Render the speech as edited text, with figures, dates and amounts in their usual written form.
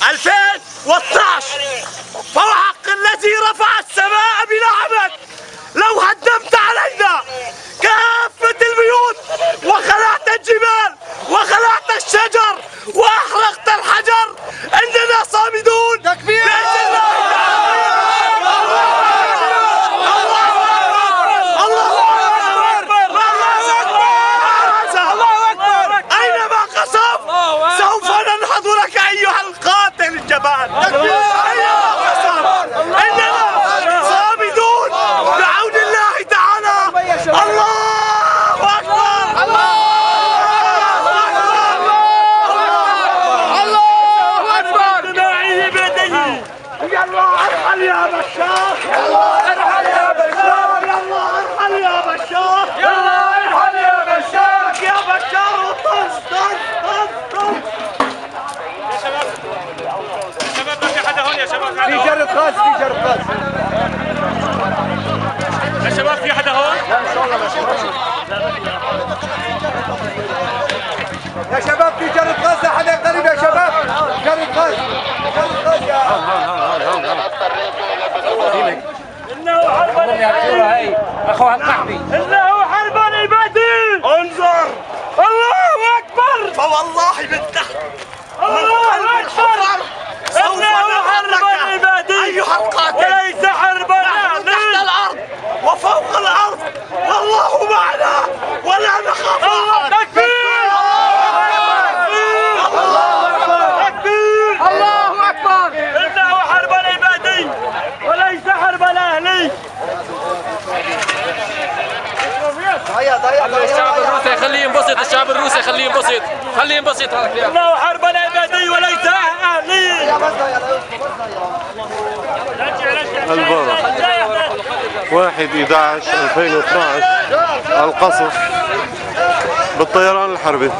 2012 فوحق الذي رفع السماء بلا عمد لو هدمت علينا كافة البيوت وخلعت الجبال وخلعت الشجر وأحرقت الحجر إننا صامدون بإذن الله تعالى. أينما قصف سوف ننهض لك أيها القاتل الجبان. أينما قصف إننا صامدون بعون الله تعالى. الله أكبر. الله أكبر. دماعه بيديه. يا الله ارحل يا بشار. يا الله ارحل يا بشار. يا الله ارحل يا بشار. يا الله ارحل يا بشار. يا بشار طز طز طز طز. يا شباب ما في حدا هون. يا شباب في جرة غاز. في جرة غاز يا شباب. في حدا هون؟ لا ان شاء الله. يا شباب في جرة غاز. حدا قريب يا شباب. جرة غاز. جرة غاز يا إنه حرب العبادي. اخوها القحبي. إنه حرب العبادي. انظر. الله أكبر. فوالله بالتحت. الله أكبر. إنه حرب العبادي أيها القاتل وليس حربا تحت الأرض وفوق الأرض والله معنا ولا نخاف. الله تكبير. الله أكبر. تكبير. الله أكبر. إنه حرب العبادي وليس حرب الأهلي. الشعب الروسي خليه ينبسط. الشعب الروسي خليه ينبسط. خليه ينبسط. إنه حرب العبادي وليس أهلي. البارح 1/11/2012 القصف بالطيران الحربي.